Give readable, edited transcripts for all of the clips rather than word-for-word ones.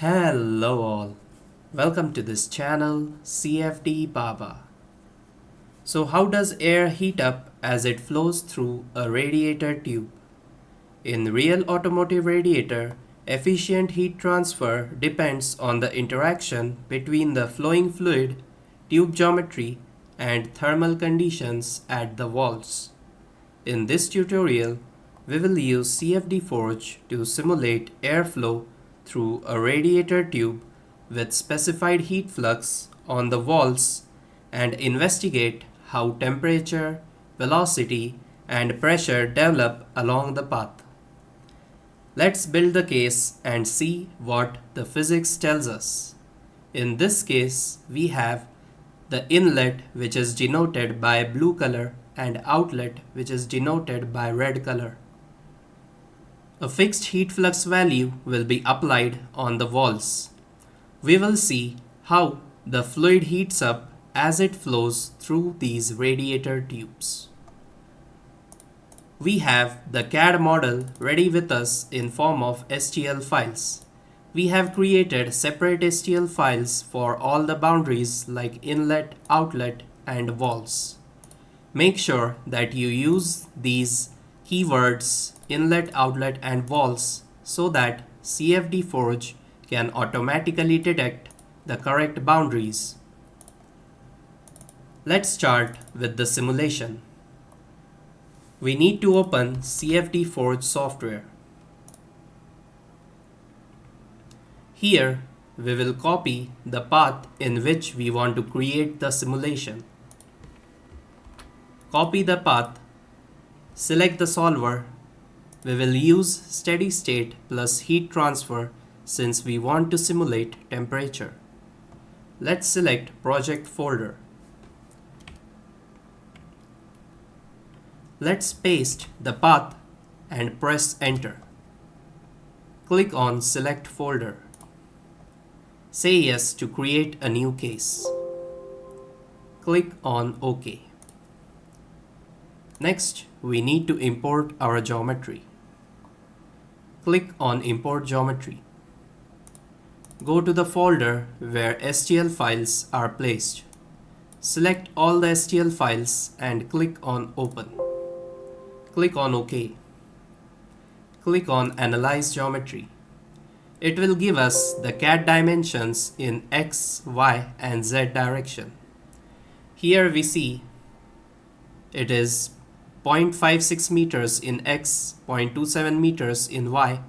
Hello all, welcome to this channel CFD Baba. So how does air heat up as it flows through a radiator tube? In real automotive radiator, efficient heat transfer depends on the interaction between the flowing fluid, tube geometry and thermal conditions at the walls. In this tutorial, we will use CFDForge to simulate airflow through a radiator tube with specified heat flux on the walls and investigate how temperature, velocity, and pressure develop along the path. Let's build the case and see what the physics tells us. In this case, we have the inlet, which is denoted by blue color, and outlet, which is denoted by red color. A fixed heat flux value will be applied on the walls. We will see how the fluid heats up as it flows through these radiator tubes. We have the CAD model ready with us in form of STL files. We have created separate STL files for all the boundaries like inlet, outlet, and walls. Make sure that you use these keywords inlet, outlet, and walls so that CFDForge can automatically detect the correct boundaries. Let's start with the simulation. We need to open CFDForge software. Here, we will copy the path in which we want to create the simulation. Copy the path, select the solver. We will use steady state plus heat transfer since we want to simulate temperature. Let's select project folder. Let's paste the path and press enter. Click on select folder. Say yes to create a new case. Click on OK. Next, we need to import our geometry. Click on Import Geometry. Go to the folder where STL files are placed. Select all the STL files and click on Open. Click on OK. Click on Analyze Geometry. It will give us the CAD dimensions in X, Y, and Z direction. Here we see it is 0.56 meters in X, 0.27 meters in Y,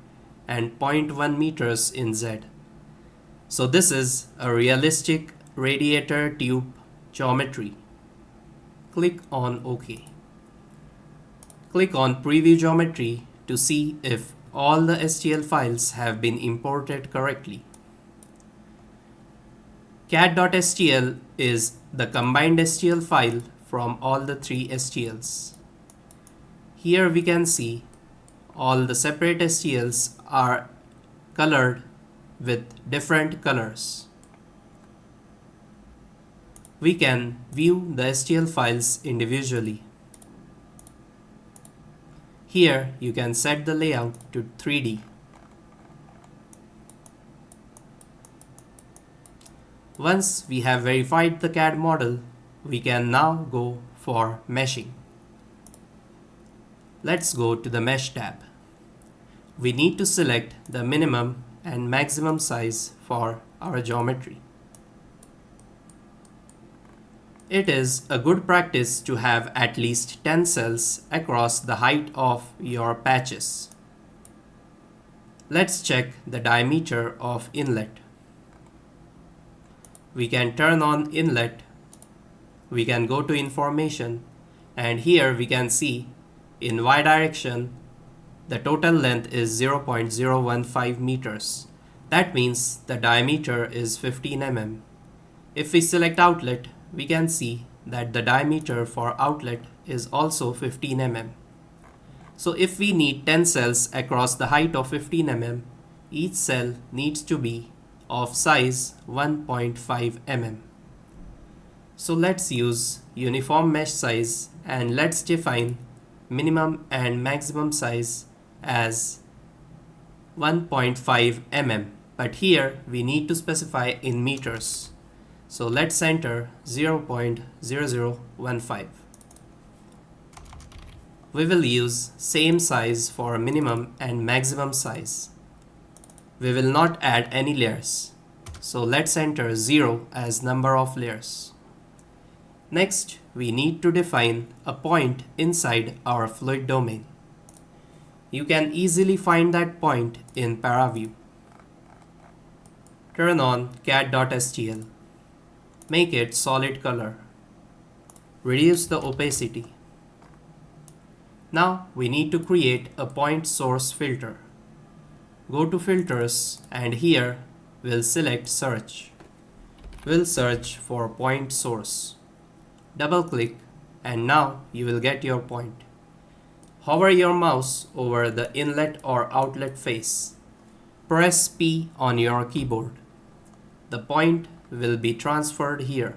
and 0.1 meters in Z. So this is a realistic radiator tube geometry. Click on OK. Click on Preview Geometry to see if all the STL files have been imported correctly. CAD.stl is the combined STL file from all the three STLs. Here we can see all the separate STLs are colored with different colors. We can view the STL files individually. Here you can set the layout to 3D. Once we have verified the CAD model, we can now go for meshing. Let's go to the Mesh tab. We need to select the minimum and maximum size for our geometry. It is a good practice to have at least 10 cells across the height of your patches. Let's check the diameter of inlet. We can turn on inlet. We can go to information, and here we can see in Y direction the total length is 0.015 meters. That means the diameter is 15 mm. If we select outlet, we can see that the diameter for outlet is also 15 mm. So if we need 10 cells across the height of 15 mm, each cell needs to be of size 1.5 mm. So let's use uniform mesh size and let's define minimum and maximum size as 1.5 mm but here we need to specify in meters. So let's enter 0.0015. We will use same size for minimum and maximum size. We will not add any layers. So let's enter 0 as number of layers. Next, we need to define a point inside our fluid domain. You can easily find that point in ParaView. Turn on cat.stl. Make it solid color. Reduce the opacity. Now we need to create a point source filter. Go to filters and here we'll select search. We'll search for point source. Double click and now you will get your point. Hover your mouse over the inlet or outlet face. Press P on your keyboard. The point will be transferred here.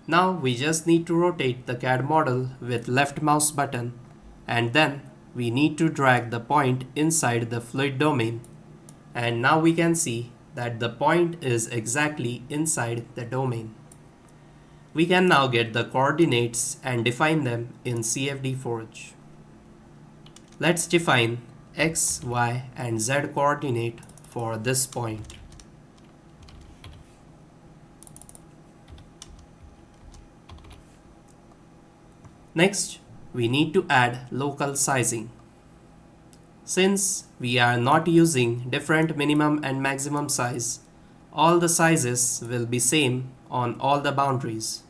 Now we just need to rotate the CAD model with left mouse button and then we need to drag the point inside the fluid domain, and now we can see that the point is exactly inside the domain. We can now get the coordinates and define them in CFDForge. Let's define X, Y, and Z coordinate for this point. Next, we need to add local sizing. Since we are not using different minimum and maximum size, all the sizes will be same on all the boundaries.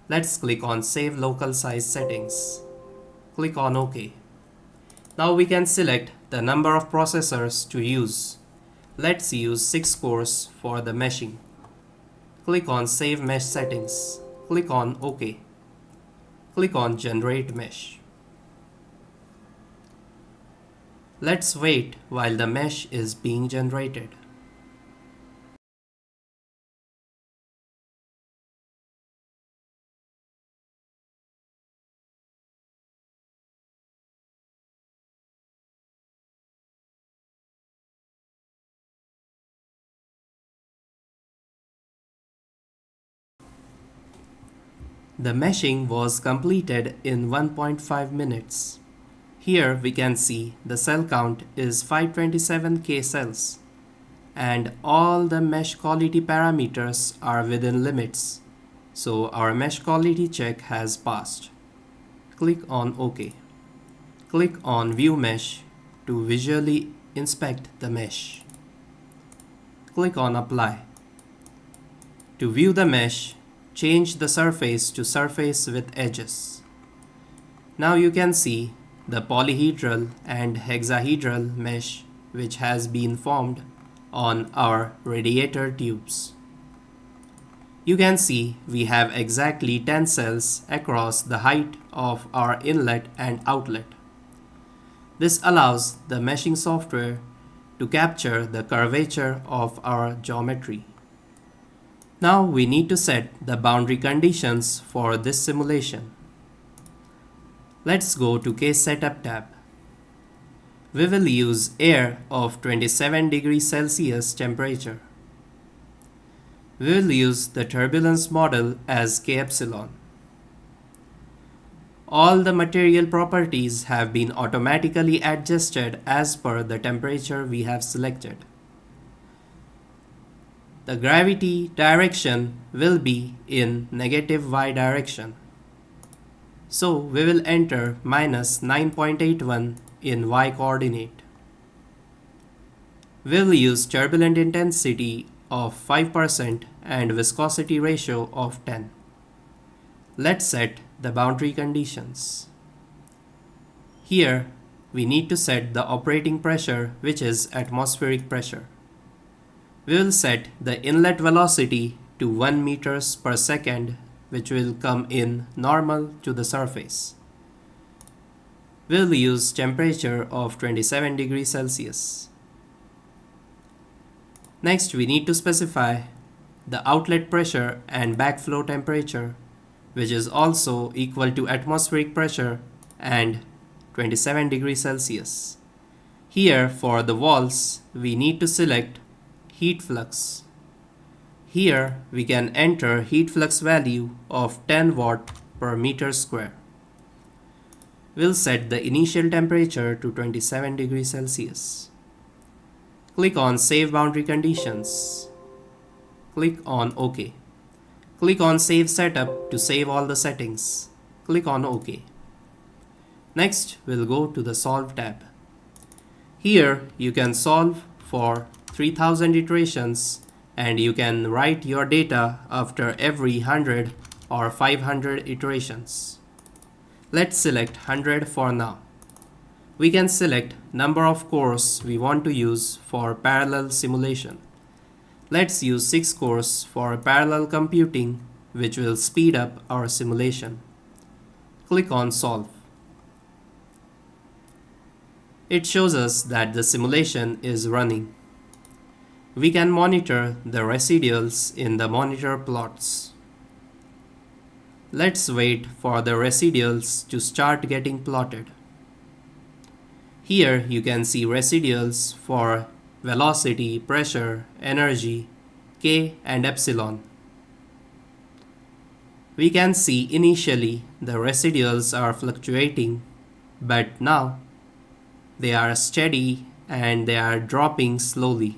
Let's click on Save Local Size Settings. Click on OK. Now we can select the number of processors to use. Let's use 6 cores for the meshing. Click on Save Mesh Settings. Click on OK. Click on Generate Mesh. Let's wait while the mesh is being generated. The meshing was completed in 1.5 minutes. Here we can see the cell count is 527K cells and all the mesh quality parameters are within limits. So our mesh quality check has passed. Click on OK. Click on View Mesh to visually inspect the mesh. Click on Apply. To view the mesh, change the surface to surface with edges. Now you can see the polyhedral and hexahedral mesh which has been formed on our radiator tubes. You can see we have exactly 10 cells across the height of our inlet and outlet. This allows the meshing software to capture the curvature of our geometry. Now we need to set the boundary conditions for this simulation. Let's go to Case Setup tab. We will use air of 27 degrees Celsius temperature. We will use the turbulence model as K epsilon. All the material properties have been automatically adjusted as per the temperature we have selected. The gravity direction will be in negative y direction. So we will enter minus 9.81 in y coordinate. We'll use turbulent intensity of 5% and viscosity ratio of 10. Let's set the boundary conditions. Here we need to set the operating pressure, which is atmospheric pressure. We will set the inlet velocity to 1 meters per second, which will come in normal to the surface. We'll use temperature of 27 degrees Celsius. Next, we need to specify the outlet pressure and backflow temperature, which is also equal to atmospheric pressure and 27 degrees Celsius. Here for the walls, we need to select heat flux. Here we can enter heat flux value of 10 watt per meter square. We'll set the initial temperature to 27 degrees Celsius. Click on Save Boundary Conditions. Click on OK. Click on Save Setup to save all the settings. Click on OK. Next, we'll go to the Solve tab. Here you can solve for 3000 iterations and you can write your data after every 100 or 500 iterations. Let's select 100 for now. We can select number of cores we want to use for parallel simulation. Let's use 6 cores for parallel computing, which will speed up our simulation. Click on Solve. It shows us that the simulation is running. We can monitor the residuals in the monitor plots. Let's wait for the residuals to start getting plotted. Here you can see residuals for velocity, pressure, energy, K and epsilon. We can see initially the residuals are fluctuating, but now they are steady and they are dropping slowly.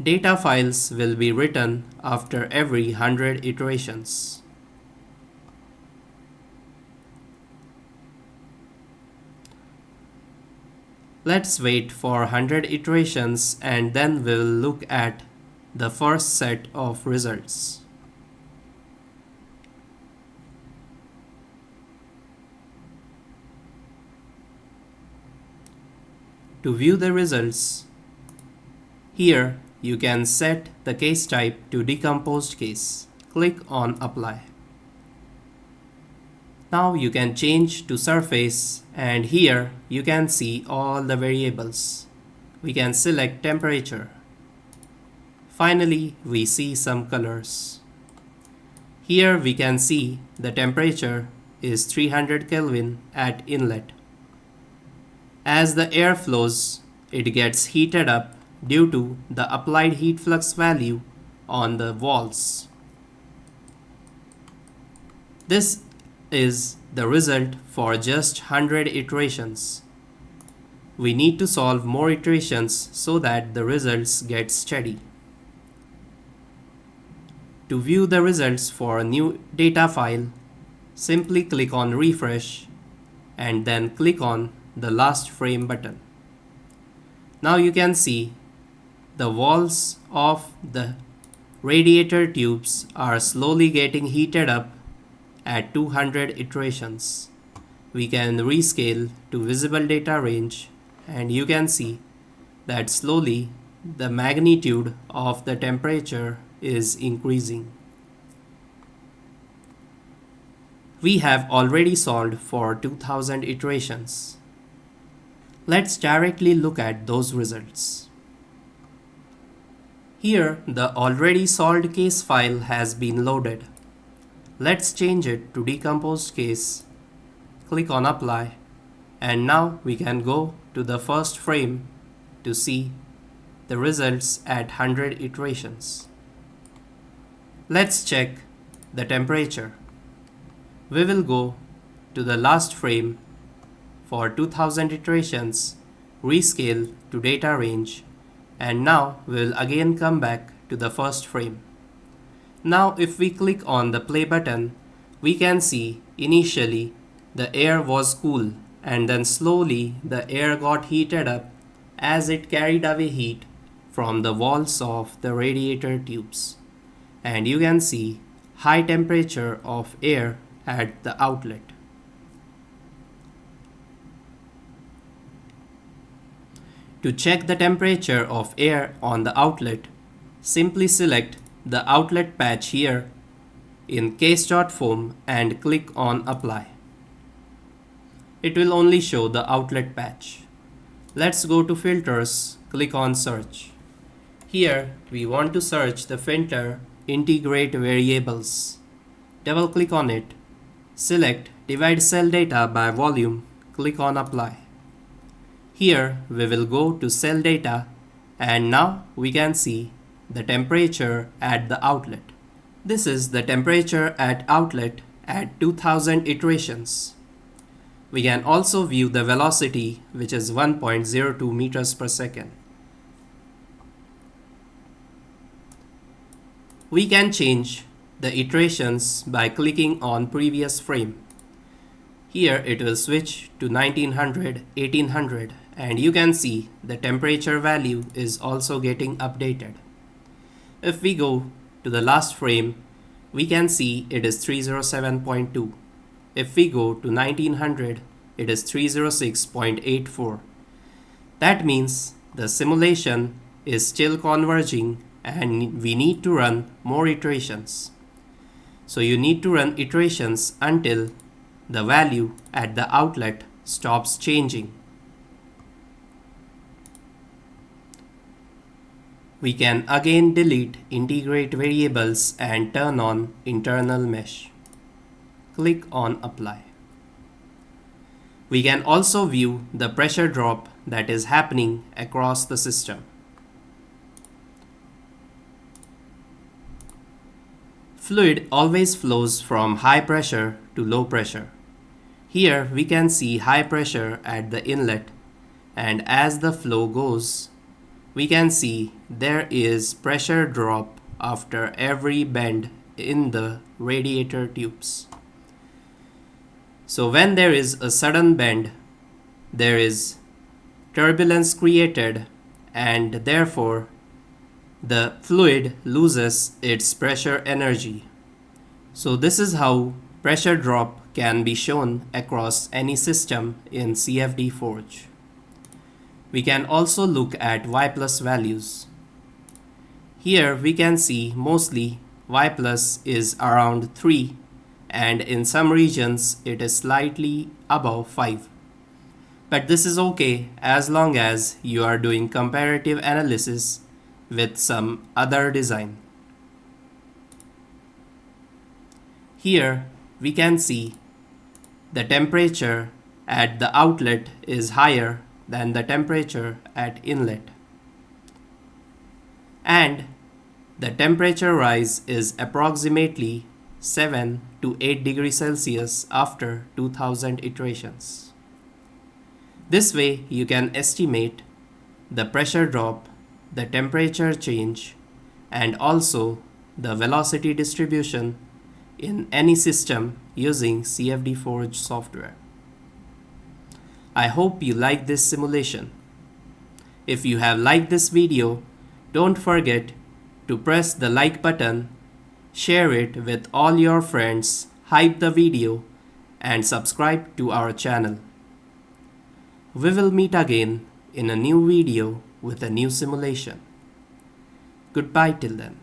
Data files will be written after every 100 iterations. Let's wait for 100 iterations and then we'll look at the first set of results. To view the results, here you can set the case type to decomposed case. Click on Apply. Now you can change to surface and here you can see all the variables. We can select temperature. Finally, we see some colors. Here we can see the temperature is 300 Kelvin at inlet. As the air flows, it gets heated up due to the applied heat flux value on the walls. This is the result for just 100 iterations. We need to solve more iterations so that the results get steady. To view the results for a new data file, simply click on Refresh and then click on the Last Frame button. Now you can see the walls of the radiator tubes are slowly getting heated up at 200 iterations. We can rescale to visible data range and you can see that slowly the magnitude of the temperature is increasing. We have already solved for 2000 iterations. Let's directly look at those results. Here the already solved case file has been loaded. Let's change it to decomposed case. Click on Apply and now we can go to the first frame to see the results at 100 iterations. Let's check the temperature. We will go to the last frame for 2000 iterations, rescale to data range, and now we will again come back to the first frame. Now if we click on the play button, we can see initially the air was cool and then slowly the air got heated up as it carried away heat from the walls of the radiator tubes. And you can see high temperature of air at the outlet. To check the temperature of air on the outlet, simply select the outlet patch here in case.foam and click on Apply. It will only show the outlet patch. Let's go to Filters, click on Search. Here we want to search the filter Integrate Variables. Double click on it. Select Divide Cell Data by Volume. click on Apply. Here we will go to Cell Data, and now we can see the temperature at the outlet. This is the temperature at outlet at 2000 iterations. We can also view the velocity, which is 1.02 meters per second. We can change the iterations by clicking on previous frame. Here it will switch to 1900, 1800, and you can see the temperature value is also getting updated. If we go to the last frame, we can see it is 307.2. If we go to 1900, it is 306.84. That means the simulation is still converging and we need to run more iterations. So you need to run iterations until the value at the outlet stops changing. We can again delete integrate variables and turn on internal mesh. Click on Apply. We can also view the pressure drop that is happening across the system. Fluid always flows from high pressure to low pressure. Here we can see high pressure at the inlet, and as the flow goes, we can see there is pressure drop after every bend in the radiator tubes. So when there is a sudden bend, there is turbulence created, and therefore the fluid loses its pressure energy. So this is how pressure drop can be shown across any system in CFDForge. We can also look at Y plus values. Here we can see mostly Y plus is around 3, and in some regions it is slightly above 5. But this is okay as long as you are doing comparative analysis with some other design. Here we can see the temperature at the outlet is higher than the temperature at inlet, and the temperature rise is approximately 7 to 8 degrees Celsius after 2000 iterations. This way you can estimate the pressure drop, the temperature change, and also the velocity distribution in any system using CFDForge software. I hope you like this simulation. If you have liked this video, don't forget to press the like button, share it with all your friends, hype the video, and subscribe to our channel. We will meet again in a new video with a new simulation. Goodbye till then.